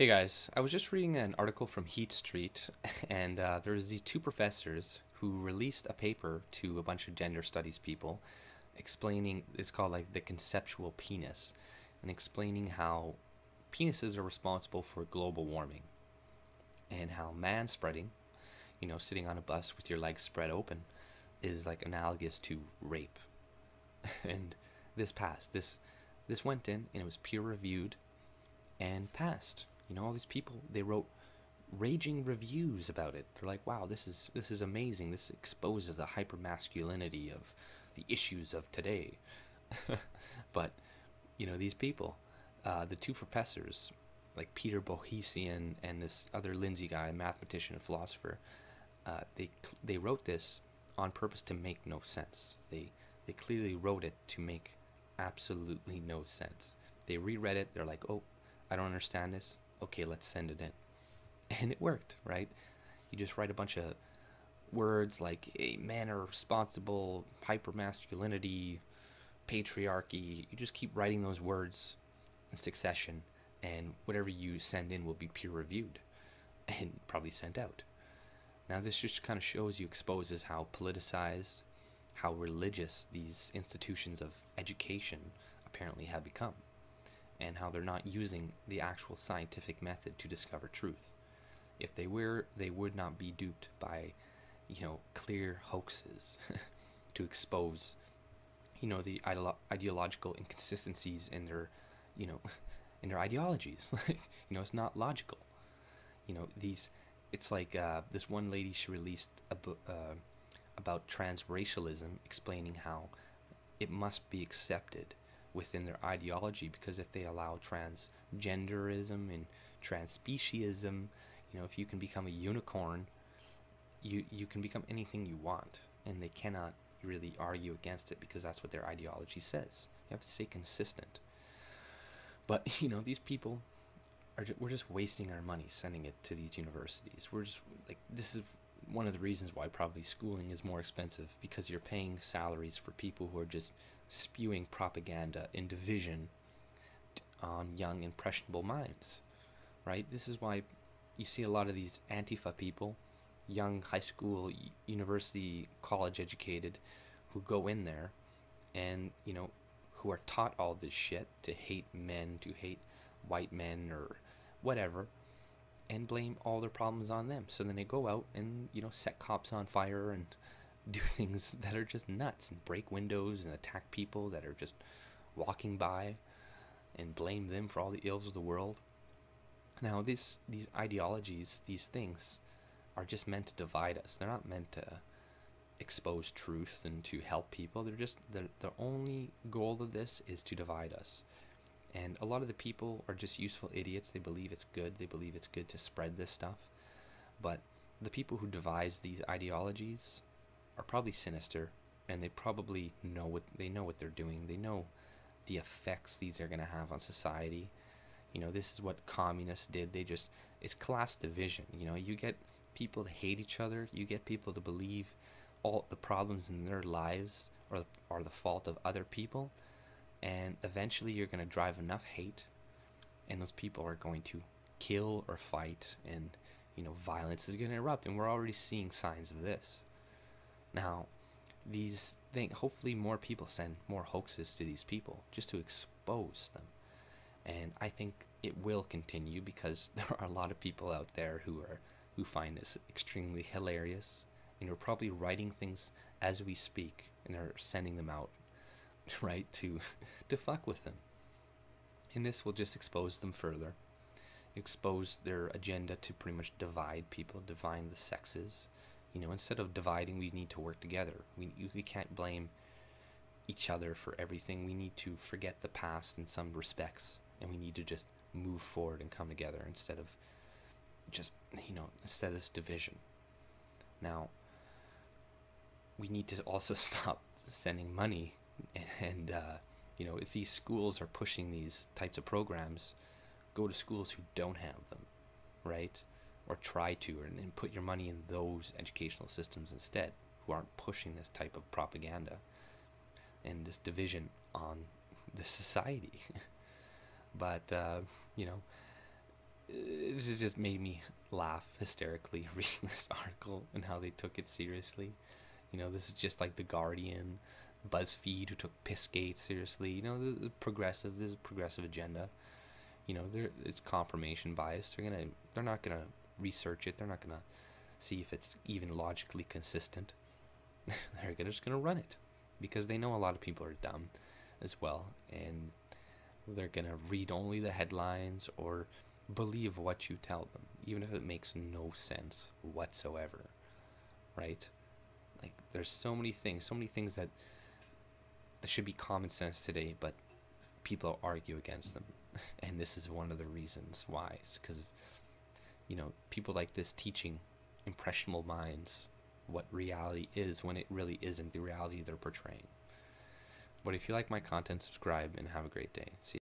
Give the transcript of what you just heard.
Hey guys, I was just reading an article from Heat Street, and there was these two professors who released a paper to a bunch of gender studies people, explaining it's called like the conceptual penis, and explaining how penises are responsible for global warming, and how man spreading, sitting on a bus with your legs spread open, is like analogous to rape. And this passed. This went in, and it was peer reviewed and passed. All these people, they wrote raging reviews about it. They're like, wow, this is amazing. This exposes the hypermasculinity of the issues of today. But these people, the two professors, like Peter Bohesian and this other Lindsay guy, a mathematician and philosopher, they wrote this on purpose to make no sense. They clearly wrote it to make absolutely no sense. They reread it. They're like, oh, I don't understand this. Okay, let's send it in. And it worked, right? You just write a bunch of words like, hey, men are responsible, hypermasculinity, patriarchy. You just keep writing those words in succession, and whatever you send in will be peer reviewed and probably sent out. Now, this just kind of shows you, exposes how politicized, how religious these institutions of education apparently have become, and how they're not using the actual scientific method to discover truth. If they were, they would not be duped by, clear hoaxes to expose, the ideological inconsistencies in their, you know, in their ideologies. Like, it's not logical. It's like this one lady, she released a book about transracialism, explaining how it must be accepted within their ideology, because if they allow transgenderism and transspeciesism, if you can become a unicorn, you can become anything you want, and they cannot really argue against it because that's what their ideology says. You have to stay consistent. But these people we're just wasting our money sending it to these universities. We're just like, this is one of the reasons why probably schooling is more expensive, because you're paying salaries for people who are just spewing propaganda and division on young impressionable minds, right? This is why you see a lot of these Antifa people, young high school, university, college educated, who go in there and who are taught all this shit, to hate men, to hate white men or whatever, and blame all their problems on them. So then they go out and set cops on fire and do things that are just nuts, and break windows and attack people that are just walking by, and blame them for all the ills of the world. Now these ideologies, these things, are just meant to divide us. They're not meant to expose truth and to help people. They're just the only goal of this is to divide us. And a lot of the people are just useful idiots. They believe it's good. They believe it's good to spread this stuff. But the people who devise these ideologies are probably sinister, and they probably know what they're doing. They know the effects these are going to have on society. This is what communists did. It's class division. You get people to hate each other. You get people to believe all the problems in their lives are the fault of other people. And eventually you're going to drive enough hate, and those people are going to kill or fight, and violence is going to erupt, and we're already seeing signs of this. Now, these things, hopefully more people send more hoaxes to these people just to expose them. And I think it will continue, because there are a lot of people out there who find this extremely hilarious, and are probably writing things as we speak, and are sending them out, right, to fuck with them. And this will just expose them further, expose their agenda to pretty much divide people, divide the sexes. Instead of dividing, we need to work together. We can't blame each other for everything. We need to forget the past in some respects, and we need to just move forward and come together, instead of just instead of this division. Now, we need to also stop sending money, and if these schools are pushing these types of programs, go to schools who don't have them, right? Or try to, and put your money in those educational systems instead, who aren't pushing this type of propaganda and this division on the society. But it just made me laugh hysterically reading this article and how they took it seriously. This is just like The Guardian, BuzzFeed, who took Pissgate seriously. This is a progressive agenda. It's confirmation bias. They're not gonna research it. They're not gonna see if it's even logically consistent. They're just gonna run it because they know a lot of people are dumb as well, and they're gonna read only the headlines or believe what you tell them, even if it makes no sense whatsoever, right? Like, there's so many things that should be common sense today, but people argue against them. And this is one of the reasons why. It's because of, people like this teaching impressionable minds what reality is when it really isn't the reality they're portraying. But if you like my content, subscribe and have a great day. See you.